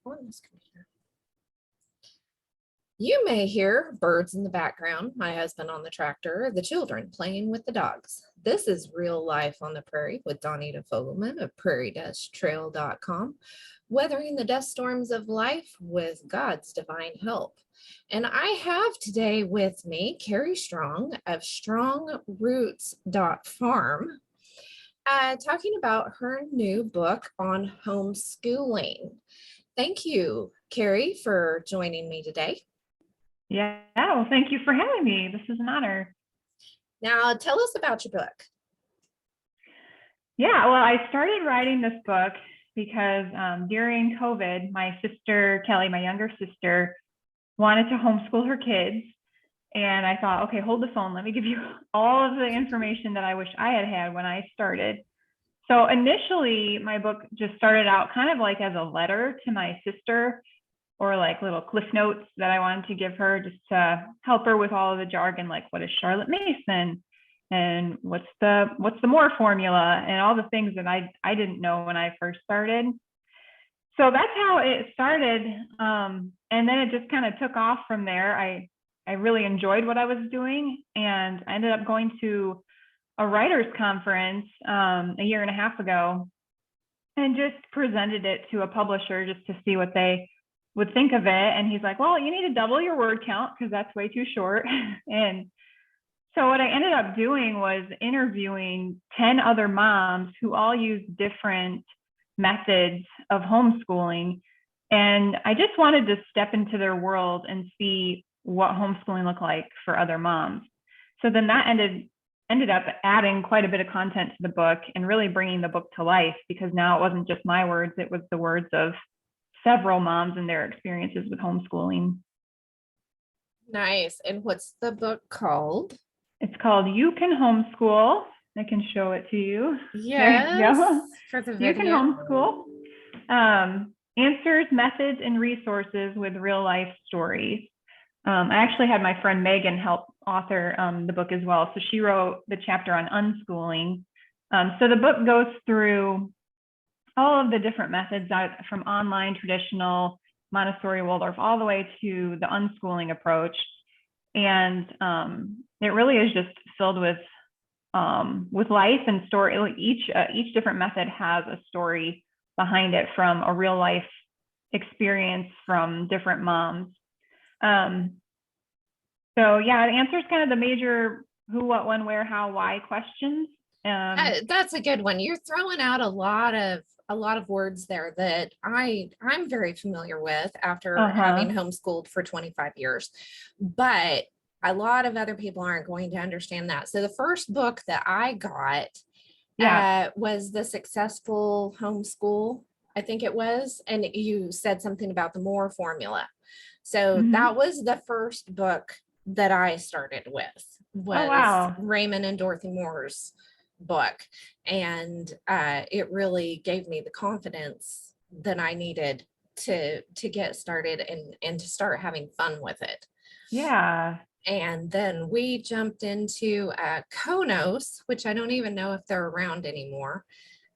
on this computer. You may hear birds in the background, my husband on the tractor, the children playing with the dogs. This is Real Life on the Prairie with Donita Fogelman of prairiedusttrail.com, weathering the dust storms of life with God's divine help. And I have today with me Carrie Strong of strongroots.farm, talking about her new book on homeschooling. Thank you, Carrie, for joining me today. Yeah, well, thank you for having me. This is an honor. Now, tell us about your book. Yeah, well, I started writing this book because during COVID, my sister, Kelly, my younger sister, wanted to homeschool her kids. And I thought, okay, hold the phone. Let me give you all of the information that I wish I had had when I started. So initially, my book just started out kind of like as a letter to my sister, or like little cliff notes that I wanted to give her just to help her with all of the jargon, like what is Charlotte Mason and what's the Moore formula and all the things that I didn't know when I first started. So that's how it started. And then it just kind of took off from there. I really enjoyed what I was doing, and I ended up going to a writers conference a year and a half ago and just presented it to a publisher just to see what they would think of it. And he's like, well, you need to double your word count because that's way too short. And so what I ended up doing was interviewing 10 other moms who all use different methods of homeschooling. And I just wanted to step into their world and see what homeschooling looked like for other moms. So then that ended up adding quite a bit of content to the book and really bringing the book to life, because now it wasn't just my words, it was the words of several moms and their experiences with homeschooling. Nice. And what's the book called? It's called You Can Homeschool. I can show it to you. Yes, there you go. For the video. You Can Homeschool. Answers, methods, and resources with real life stories. I actually had my friend Megan help author the book as well. So she wrote the chapter on unschooling. So the book goes through all of the different methods from online, traditional, Montessori, Waldorf, all the way to the unschooling approach. And it really is just filled with life and story. Each different method has a story behind it from a real life experience from different moms. So yeah, it answers kind of the major who, what, when, where, how, why questions. That's a good one. You're throwing out a lot of words there that I'm very familiar with after having homeschooled for 25 years, but a lot of other people aren't going to understand that. So the first book that I got was The Successful Homeschool, I think it was, and you said something about the Moore formula. So that was the first book that I started with, was Raymond and Dorothy Moore's book. And it really gave me the confidence that I needed to get started and to start having fun with it. Yeah. And then we jumped into Konos, which I don't even know if they're around anymore.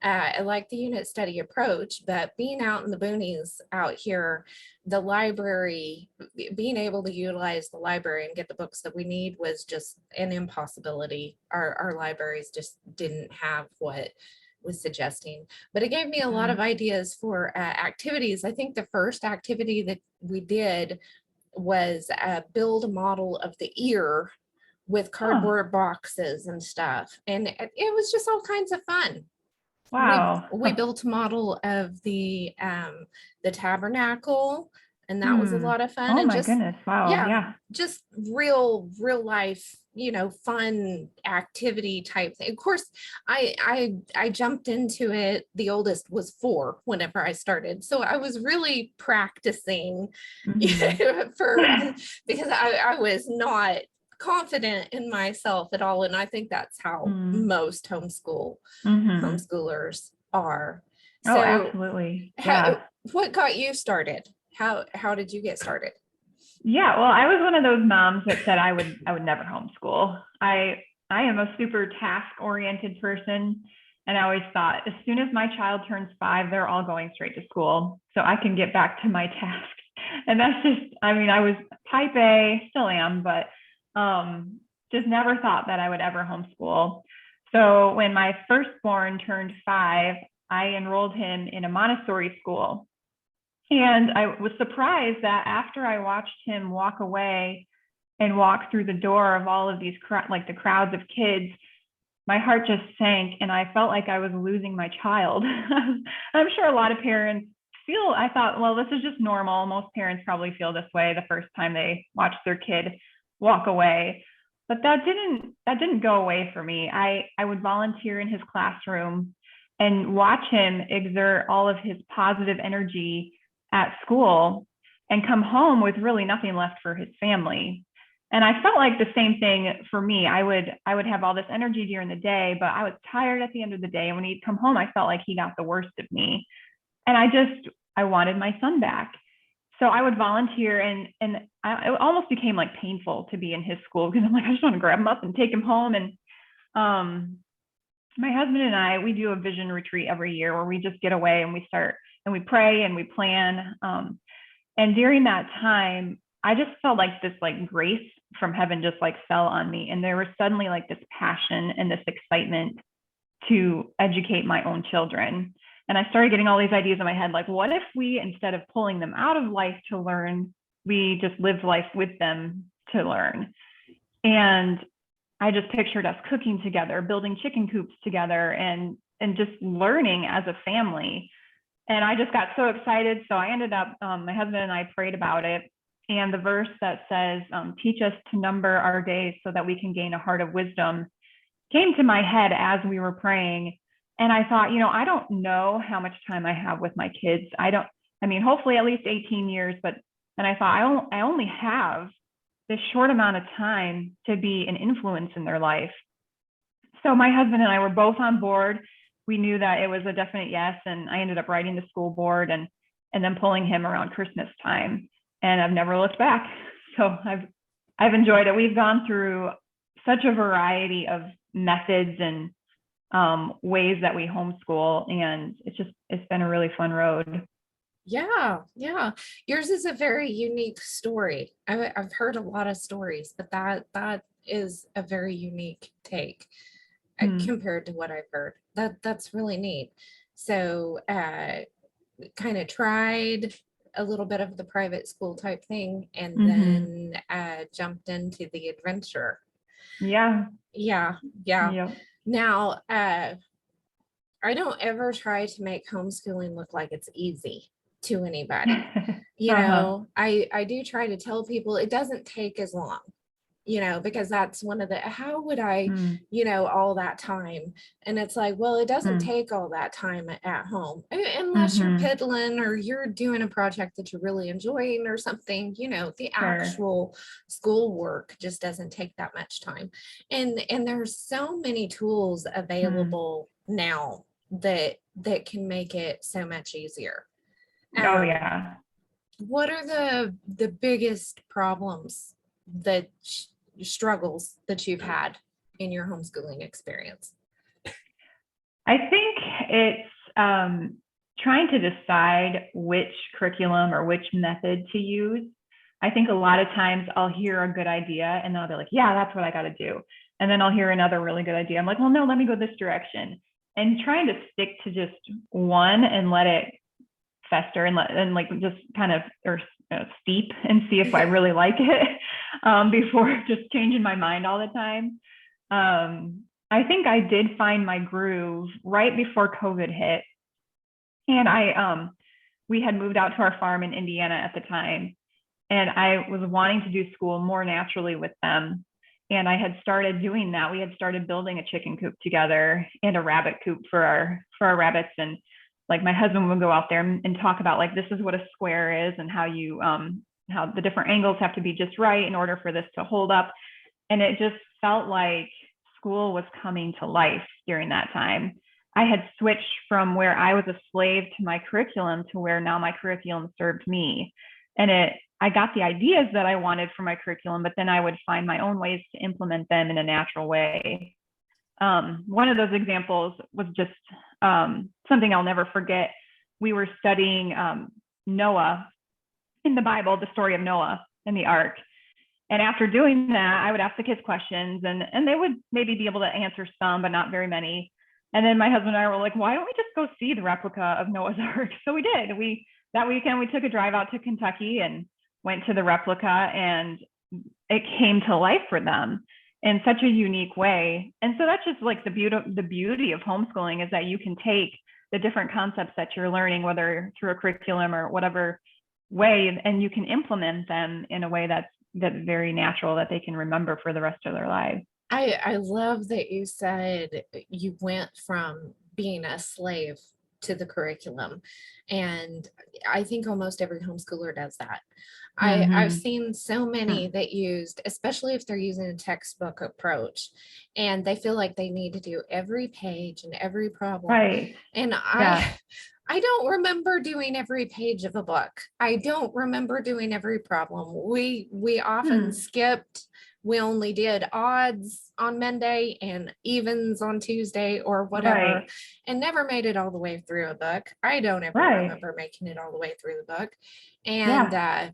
I like the unit study approach, but being out in the boonies out here, the library, being able to utilize the library and get the books that we need was just an impossibility. Our libraries just didn't have what was suggesting, but it gave me a lot of ideas for activities. I think the first activity that we did was build a model of the ear with cardboard boxes and stuff. And it was just all kinds of fun. Wow. We built a model of the tabernacle, and that was a lot of fun. Oh my goodness. Wow. Yeah. Just real life, fun activity type thing. Of course, I jumped into it. The oldest was 4 whenever I started. So I was really practicing because I was not confident in myself at all. And I think that's how most homeschoolers are. So, absolutely. Yeah. What got you started? How did you get started? Yeah, well, I was one of those moms that said I would never homeschool. I am a super task oriented person, And I always thought, as soon as my child turns 5, they're all going straight to school, so I can get back to my task. And that's just, I mean, I was type A, still am, but just never thought that I would ever homeschool. So when my firstborn turned 5, I enrolled him in a Montessori school. And I was surprised that after I watched him walk away and walk through the door of all of these, like the crowds of kids, my heart just sank and I felt like I was losing my child. I'm sure a lot of parents feel, I thought, well, this is just normal. Most parents probably feel this way the first time they watch their kid walk away. But that didn't go away for me. I would volunteer in his classroom and watch him exert all of his positive energy at school and come home with really nothing left for his family. And I felt like the same thing for me. I would have all this energy during the day, but I was tired at the end of the day. And when he'd come home, I felt like he got the worst of me. And I wanted my son back. So I would volunteer and it almost became like painful to be in his school because I'm like, I just want to grab him up and take him home. And my husband and I, we do a vision retreat every year where we just get away and we start and we pray and we plan. And during that time, I just felt like this like grace from heaven just like fell on me. And there was suddenly like this passion and this excitement to educate my own children. And I started getting all these ideas in my head, like, what if we, instead of pulling them out of life to learn, we just lived life with them to learn? And I just pictured us cooking together, building chicken coops together, and just learning as a family. And I just got so excited. So I ended up, my husband and I prayed about it. And the verse that says, teach us to number our days so that we can gain a heart of wisdom came to my head as we were praying. And I thought, I don't know how much time I have with my kids. Hopefully at least 18 years, and I thought I only have this short amount of time to be an influence in their life. So my husband and I were both on board. We knew that it was a definite yes. And I ended up writing the school board and then pulling him around Christmas time. And I've never looked back. So I've enjoyed it. We've gone through such a variety of methods and ways that we homeschool, and it's been a really fun road. Yeah. Yours is a very unique story. I've heard a lot of stories, but that is a very unique take compared to what I've heard. That's really neat. So kind of tried a little bit of the private school type thing and then jumped into the adventure. Yeah. Now, I don't ever try to make homeschooling look like it's easy to anybody. I do try to tell people it doesn't take as long, because that's one of the, how would I, all that time. And it's like, well, it doesn't take all that time at home unless you're piddling or you're doing a project that you're really enjoying or something, the actual school work just doesn't take that much time. And there's so many tools available now that can make it so much easier. Oh yeah. What are the biggest problems struggles that you've had in your homeschooling experience? I think it's trying to decide which curriculum or which method to use. I think a lot of times I'll hear a good idea and I'll be like, yeah, that's what I got to do. And then I'll hear another really good idea. I'm like, well, no, let me go this direction. And trying to stick to just one and let it fester and like just kind of steep and see if I really like it before just changing my mind all the time. I think I did find my groove right before COVID hit. And we had moved out to our farm in Indiana at the time. And I was wanting to do school more naturally with them. And I had started doing that. We had started building a chicken coop together and a rabbit coop for our rabbits. And like my husband would go out there and talk about like, this is what a square is and how the different angles have to be just right in order for this to hold up. And it just felt like school was coming to life during that time. I had switched from where I was a slave to my curriculum to where now my curriculum served me. And I got the ideas that I wanted for my curriculum, but then I would find my own ways to implement them in a natural way. One of those examples was just something I'll never forget. We were studying Noah in the Bible, the story of Noah and the ark. And after doing that, I would ask the kids questions, and they would maybe be able to answer some, but not very many. And then my husband and I were like, why don't we just go see the replica of Noah's Ark? So we did. That weekend, we took a drive out to Kentucky and went to the replica, and it came to life for them in such a unique way. And so that's just like the beauty of homeschooling, is that you can take the different concepts that you're learning, whether through a curriculum or whatever way, and you can implement them in a way that's very natural, that they can remember for the rest of their lives. I love that you said you went from being a slave to the curriculum. And I think almost every homeschooler does that. I've seen so many that used, especially if they're using a textbook approach, and they feel like they need to do every page and every problem. Right. And I don't remember doing every page of a book. I don't remember doing every problem. We often skipped. We only did odds on Monday and evens on Tuesday or whatever, and never made it all the way through a book. I don't ever remember making it all the way through the book. And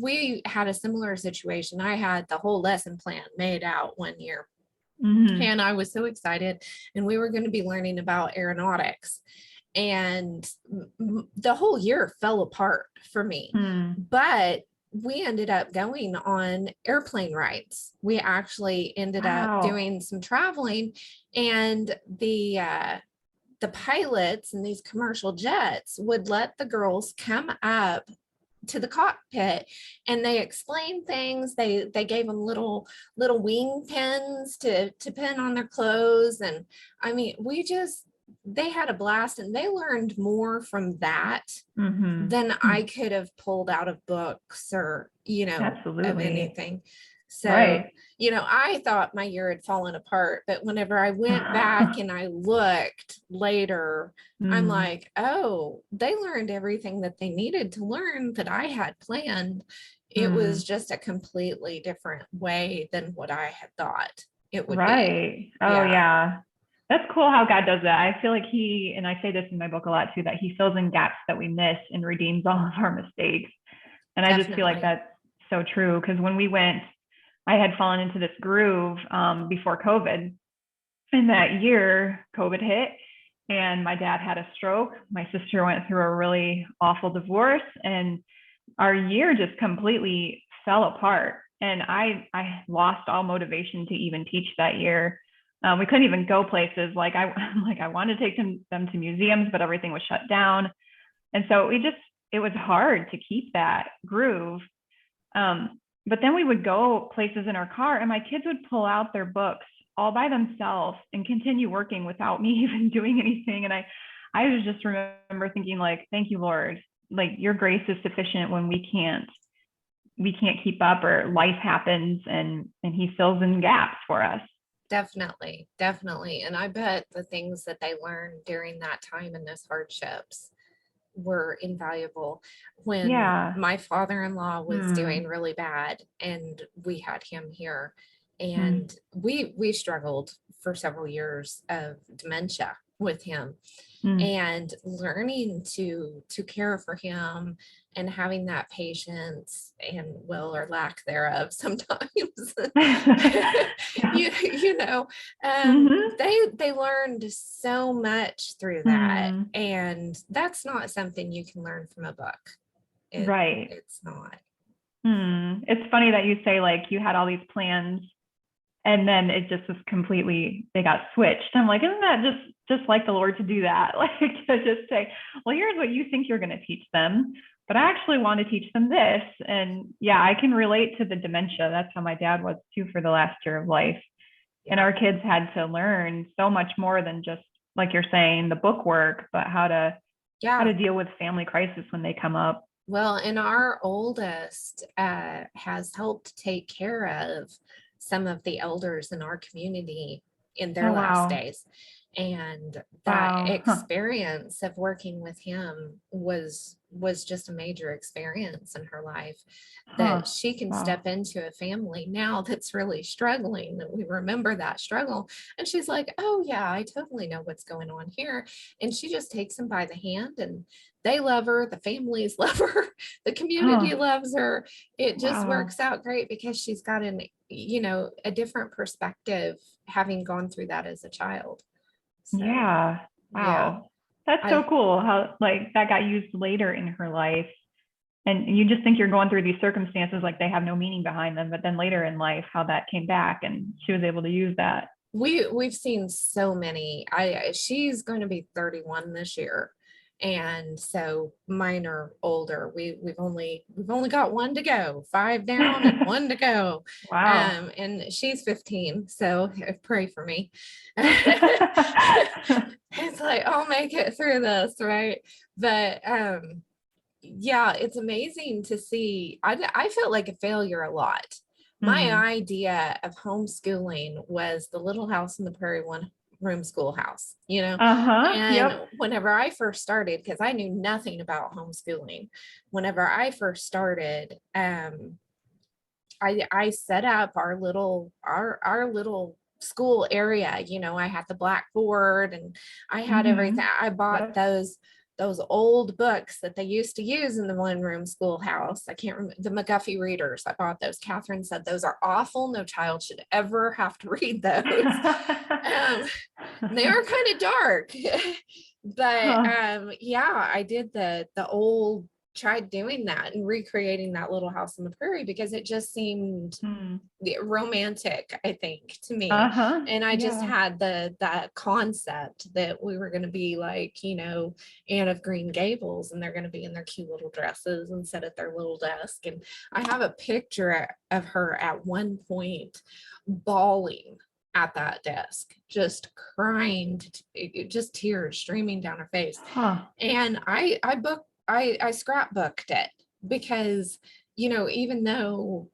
we had a similar situation. I had the whole lesson plan made out one year. And I was so excited, and we were going to be learning about aeronautics. And the whole year fell apart for me. But we ended up going on airplane rides. We actually ended up doing some traveling, and the pilots in these commercial jets would let the girls come up to the cockpit, and they explained things. They gave them little wing pins to pin on their clothes. And I mean, they had a blast, and they learned more from that than I could have pulled out of books or, of anything. So, I thought my year had fallen apart, but whenever I went back and I looked later, I'm like, oh, they learned everything that they needed to learn that I had planned. It was just a completely different way than what I had thought it would be. Oh, yeah. That's cool how God does that. I feel like and I say this in my book a lot too, that he fills in gaps that we miss and redeems all of our mistakes. And I just feel like that's so true, because when we went, I had fallen into this groove before COVID. And that year, COVID hit, and my dad had a stroke. My sister went through a really awful divorce, and our year just completely fell apart. And I lost all motivation to even teach that year. We couldn't even go places. I wanted to take them to museums, but everything was shut down. And so it was hard to keep that groove. But then we would go places in our car, and my kids would pull out their books all by themselves and continue working without me even doing anything. And I was just remember thinking, like, thank you, Lord. Like, your grace is sufficient when we can't keep up, or life happens, and he fills in gaps for us. Definitely. And I bet the things that they learned during that time and those hardships were invaluable. When my father-in-law was doing really bad, and we had him here, and we struggled for several years of dementia with him, and learning to care for him and having that patience and or lack thereof sometimes. They learned so much through that, and that's not something you can learn from a book. It's not. It's funny that you say, like, you had all these plans, and then it just was completely, they got switched. I'm like, isn't that just like the Lord to do that? Like, to just say, well, here's what you think you're going to teach them, but I actually want to teach them this. And I can relate to the dementia. That's how my dad was too for the last year of life. And our kids had to learn so much more than just, like you're saying, the book work, but how to deal with family crisis when they come up. Well, and our oldest has helped take care of some of the elders in our community in their last days. And that experience of working with him was was just a major experience in her life, Huh. that she can Wow. step into a family now that's really struggling, that we remember that struggle. And she's like, oh yeah, I totally know what's going on here. And she just takes them by the hand, and they love her. The families love her. The Huh. community loves her. It just Wow. works out great because she's got a different perspective, having gone through that as a child. So Yeah. yeah, Wow. That's so I cool how like that got used later in her life. And you just think you're going through these circumstances like they have no meaning behind them, but then later in life, how that came back and she was able to use that. we've seen so many. She's going to be 31 this year. And so mine are older. We've only got one to go, 5 down and one to go. Wow. And she's 15, so pray for me. It's like, I'll make it through this, right? But yeah, it's amazing to see. I felt like a failure a lot. My Hmm. idea of homeschooling was the Little House in the Prairie one room schoolhouse, Uh-huh. and Yep. whenever I first started, because I knew nothing about homeschooling, whenever I first started, I set up our little school area. I had the blackboard, and I had everything. Hmm. I bought Yep. those old books that they used to use in the one room schoolhouse. I can't remember, the McGuffey readers. I bought those. Catherine said those are awful. No child should ever have to read those. Um, they are kind of dark. But Huh. yeah, I did the old tried doing that and recreating that Little House on the Prairie, because it just seemed Hmm. romantic, I think, to me. Uh-huh. And I just Yeah. had that concept that we were going to be like, Anne of Green Gables, and they're going to be in their cute little dresses and sit at their little desk. And I have a picture of her at one point bawling at that desk, just crying, just tears streaming down her face. Huh. And I scrapbooked it, because even though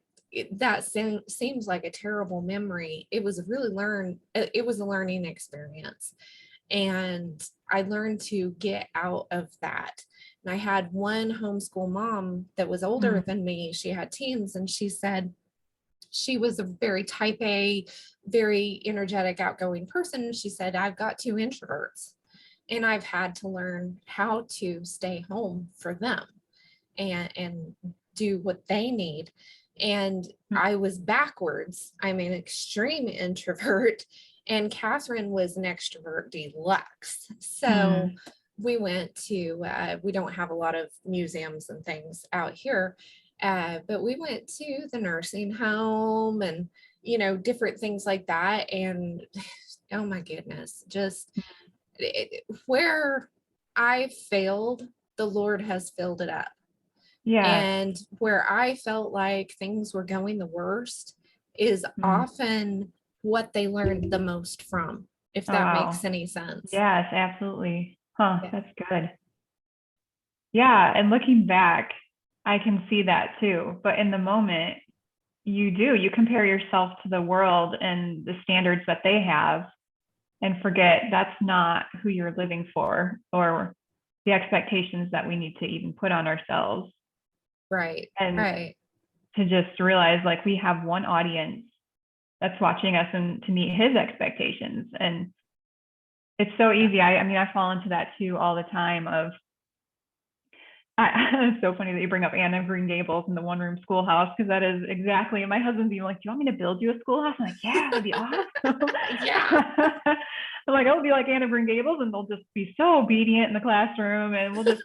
that seems like a terrible memory, it was a learning experience. And I learned to get out of that. And I had one homeschool mom that was older Hmm. than me. She had teens, and she said she was a very type A, very energetic, outgoing person. She said, I've got 2 introverts, and I've had to learn how to stay home for them, and do what they need. And I was backwards. I'm an extreme introvert, and Catherine was an extrovert deluxe. So Hmm. we don't have a lot of museums and things out here, but we went to the nursing home, and different things like that. And oh my goodness, just where I failed, the Lord has filled it up. Yes. And where I felt like things were going the worst is Hmm. often what they learned the most from, if Oh, that makes wow. any sense. Yes, absolutely. Huh. Yeah. That's good. Yeah. And looking back, I can see that too. But in the moment, you compare yourself to the world and the standards that they have and forget that's not who you're living for or the expectations that we need to even put on ourselves. Right. And Right. to just realize like we have one audience that's watching us and to meet his expectations. And it's so Yeah. easy. I mean, I fall into that too all the time of it's so funny that you bring up Anne of Green Gables and the one room schoolhouse, because that is exactly. And my husband's even like, "Do you want me to build you a schoolhouse?" I'm like, "Yeah, that'd be awesome." Yeah. I'm like, "I'll be like Anne of Green Gables, and they'll just be so obedient in the classroom, and we'll just."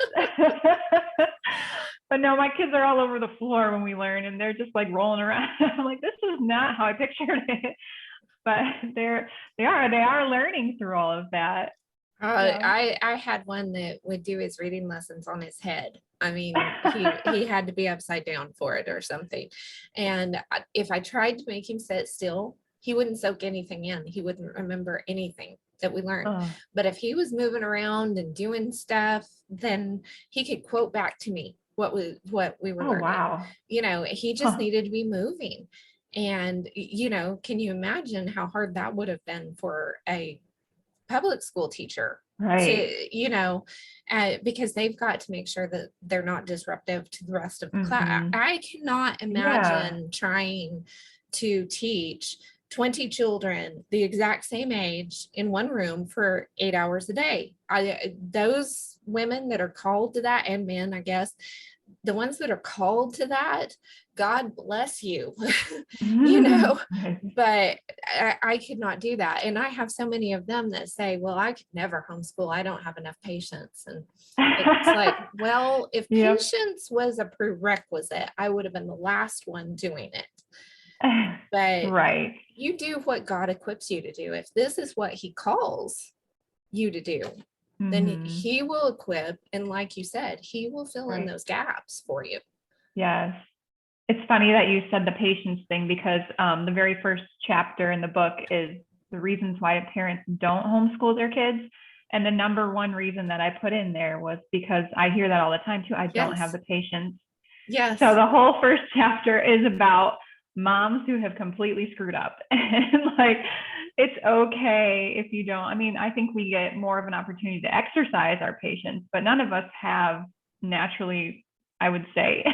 But no, my kids are all over the floor when we learn, and they're just like rolling around. I'm like, "This is not how I pictured it," but they are learning through all of that. So. I had one that would do his reading lessons on his head. I mean, he had to be upside down for it or something. And if I tried to make him sit still, he wouldn't soak anything in. He wouldn't remember anything that we learned. Oh. But if he was moving around and doing stuff, then he could quote back to me what we were Oh, learning. wow. He just Huh. needed to be moving. And can you imagine how hard that would have been for a public school teacher Right. to, because they've got to make sure that they're not disruptive to the rest of the class. Mm-hmm. I cannot Yeah. imagine trying to teach 20 children the exact same age in one room for 8 hours a day. Those women that are called to that, and men, I guess, the ones that are called to that, God bless you, but I could not do that. And I have so many of them that say, well, I could never homeschool. I don't have enough patience. And it's like, well, if Yep. patience was a prerequisite, I would have been the last one doing it. But Right. you do what God equips you to do. If this is what he calls you to do, then he will equip. And like you said, he will fill in those gaps for you. Yes. It's funny that you said the patience thing, because the very first chapter in the book is the reasons why parents don't homeschool their kids. And the number one reason that I put in there was because I hear that all the time too. I don't have the patience. Yes. So the whole first chapter is about moms who have completely screwed up. And like, it's okay if you don't. I mean, I think we get more of an opportunity to exercise our patience, but none of us have naturally, I would say,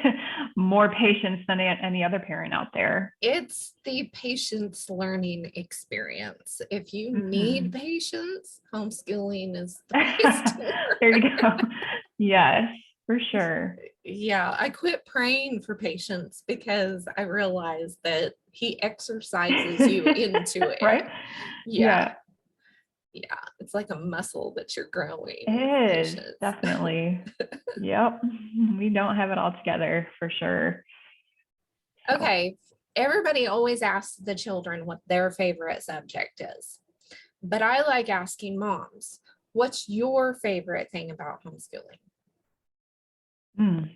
more patience than any other parent out there. It's the patience learning experience. If you need patience, homeschooling is the place to learn. There you go. Yes, for sure. Yeah, I quit praying for patience because I realized that he exercises you into it. Right? Yeah. Yeah. It's like a muscle that you're growing. It is, definitely. Yep. We don't have it all together for sure. So. Okay. Everybody always asks the children what their favorite subject is, but I like asking moms, what's your favorite thing about homeschooling?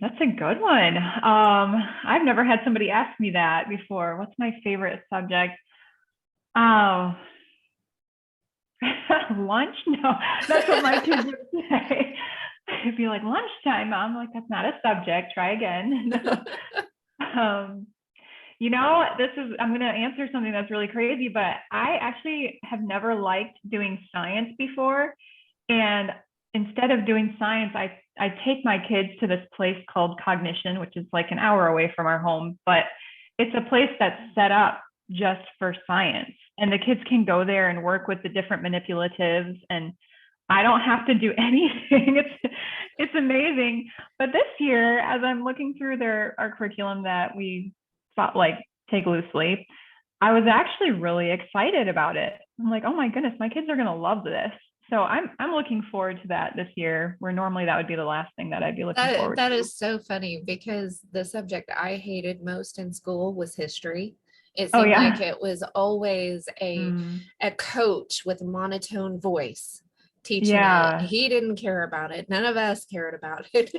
That's a good one. I've never had somebody ask me that before. What's my favorite subject? Oh, lunch? No, that's what my kids would say. It'd be like, lunchtime, Mom. I'm like, that's not a subject. Try again. I'm going to answer something that's really crazy, but I actually have never liked doing science before. And instead of doing science, I take my kids to this place called Cognition, which is like an hour away from our home, but it's a place that's set up just for science. And the kids can go there and work with the different manipulatives, and I don't have to do anything. It's amazing. But this year, as I'm looking through our curriculum that we thought like take loosely, I was actually really excited about it. I'm like, oh my goodness, my kids are going to love this. So I'm looking forward to that this year, where normally that would be the last thing that I'd be looking forward to. That is so funny, because the subject I hated most in school was history. It seemed like it was always a coach with a monotone voice teaching it. He didn't care about it. None of us cared about it.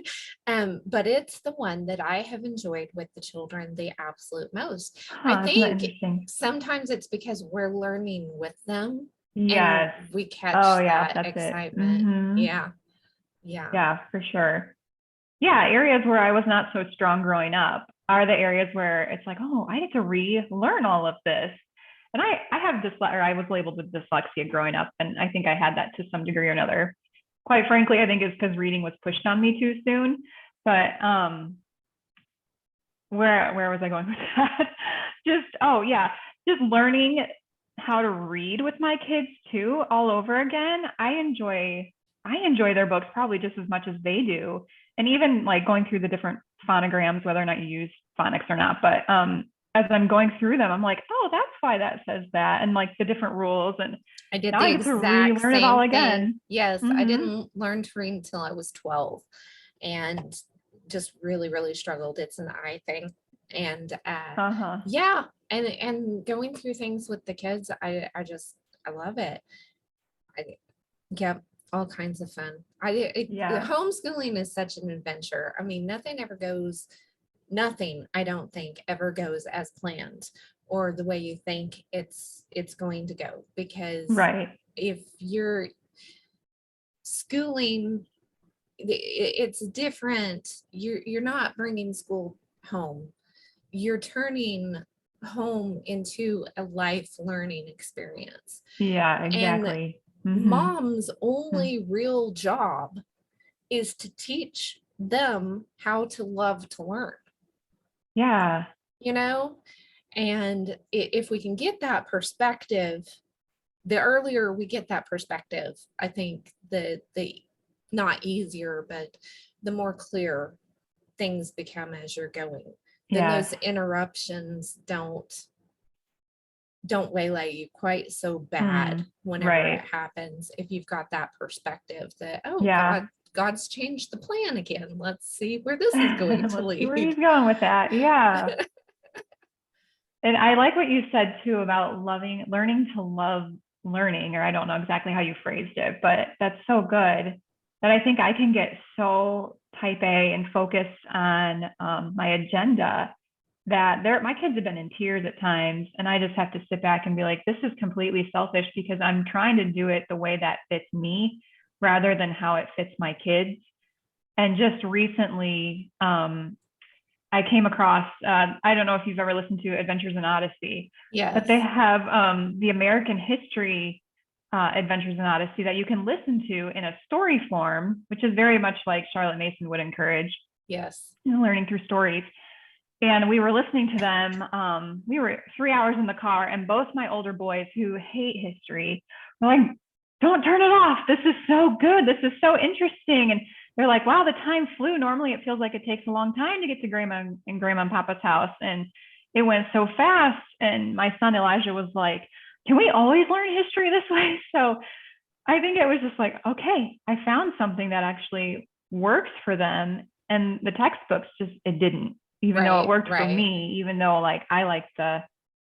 But it's the one that I have enjoyed with the children the absolute most. I think sometimes it's because we're learning with them. Yes. And we catch that excitement. Yeah, for sure. Yeah, areas where I was not so strong growing up are the areas where it's like, oh, I get to relearn all of this. And I I was labeled with dyslexia growing up, and I think I had that to some degree or another. Quite frankly, I think it's because reading was pushed on me too soon. But where was I going with that? Just learning how to read with my kids too, all over again. I enjoy their books probably just as much as they do. And even like going through the different phonograms, whether or not you use phonics or not, but as I'm going through them, I'm like, oh, that's why that says that, and like the different rules. And I did the exact same it all thing. Again. Yes, I didn't learn to read until I was 12, and just really, really struggled. It's an eye thing, and and going through things with the kids, I love it. All kinds of fun. Homeschooling is such an adventure. I mean, nothing, I don't think, ever goes as planned or the way you think it's going to go, because if you're schooling, it's different. You're not bringing school home. You're turning home into a life learning experience. Yeah, exactly. Mom's only real job is to teach them how to love to learn. Yeah. You know, and if we can get that perspective, the earlier we get that perspective, I think the not easier, but the more clear things become as you're going. Then Yes. those interruptions don't waylay you quite so bad whenever Right. it happens, if you've got that perspective that, oh Yeah. God's changed the plan again. Let's see where this is going to Let's see where he's lead. going with that. Yeah. And I like what you said too about learning to love learning, or I don't know exactly how you phrased it, but that's so good that I think I can get so type A and focus on my agenda that my kids have been in tears at times. And I just have to sit back and be like, this is completely selfish because I'm trying to do it the way that fits me rather than how it fits my kids. And just recently, I came across, I don't know if you've ever listened to Adventures in Odyssey, but they Yes. have the American history Adventures in Odyssey that you can listen to in a story form, which is very much like Charlotte Mason would encourage, Yes. learning through stories. And we were listening to them. We were 3 hours in the car, and both my older boys who hate history were like, don't turn it off. This is so good. This is so interesting. And they're like, wow, the time flew. Normally it feels like it takes a long time to get to grandma and papa's house. And it went so fast. And my son Elijah was like, can we always learn history this way? So I think it was just like, okay, I found something that actually works for them. And the textbooks it didn't, even though it worked for me, even though like I like the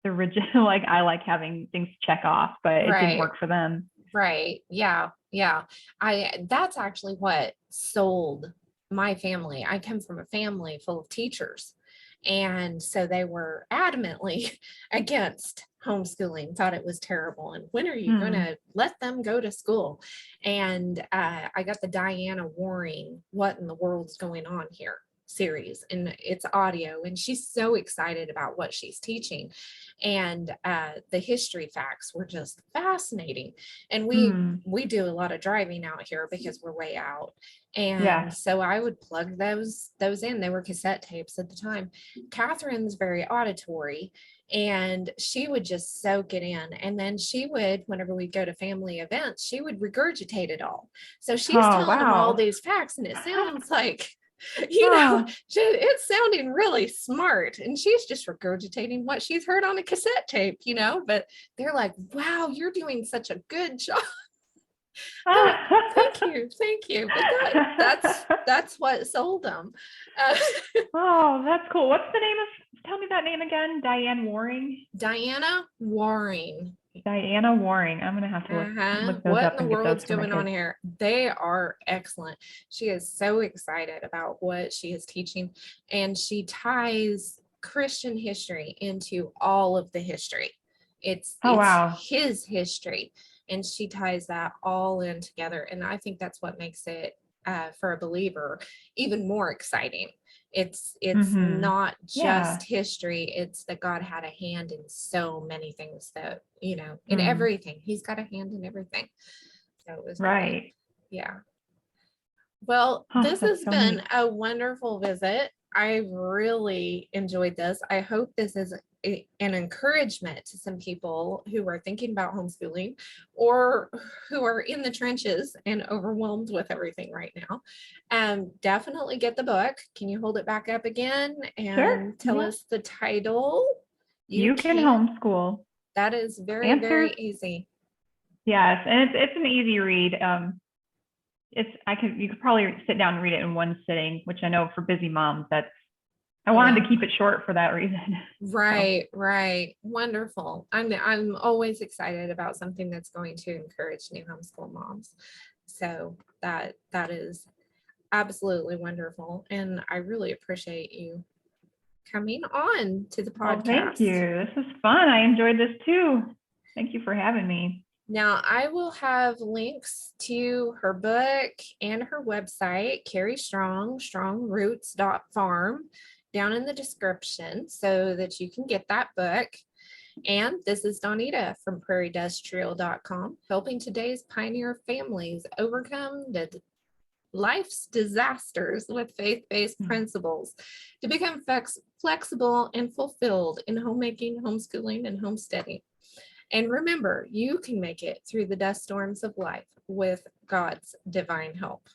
original, like I like having things check off, but it didn't work for them. Right. Yeah. Yeah. That's actually what sold my family. I come from a family full of teachers. And so they were adamantly against homeschooling, thought it was terrible. And when are you going to let them go to school? And I got the Diana Waring, What in the World's Going On Here series, and it's audio, and she's so excited about what she's teaching, and the history facts were just fascinating. And we do a lot of driving out here because we're way out, and so I would plug those in. They were cassette tapes at the time. Catherine's very auditory, and she would just soak it in, and then she would, whenever we go to family events, she would regurgitate it all. So she's telling them all these facts, and it sounds like, it's sounding really smart, and she's just regurgitating what she's heard on a cassette tape, but they're like, wow, you're doing such a good job. Thank you. But that's what sold them. Oh, that's cool. What's the name tell me that name again? Diana Waring. I'm gonna have to look those what up in the world's going on kids. here? They are excellent. She is so excited about what she is teaching, and she ties Christian history into all of the history. It's his history, and she ties that all in together. And I think that's what makes it, for a believer, even more exciting. It's not just history, it's that God had a hand in so many things, that in everything. He's got a hand in everything. So it was great. Yeah. Well, this has been a wonderful visit. I really enjoyed this. I hope this is an encouragement to some people who are thinking about homeschooling, or who are in the trenches and overwhelmed with everything right now. Definitely get the book. Can you hold it back up again and tell us the title? You Can Homeschool. That is very, very easy. Yes, and it's an easy read. You could probably sit down and read it in one sitting, which I know for busy moms, I wanted to keep it short for that reason. Right. Wonderful. I'm always excited about something that's going to encourage new homeschool moms. So that is absolutely wonderful. And I really appreciate you coming on to the podcast. Thank you. This was fun. I enjoyed this too. Thank you for having me. Now, I will have links to her book and her website, Carrie Strong, strongroots.farm, down in the description, so that you can get that book. And this is Donita from prairiedusttrail.com, helping today's pioneer families overcome the life's disasters with faith-based principles to become flexible and fulfilled in homemaking, homeschooling, and homesteading. And remember, you can make it through the dust storms of life with God's divine help.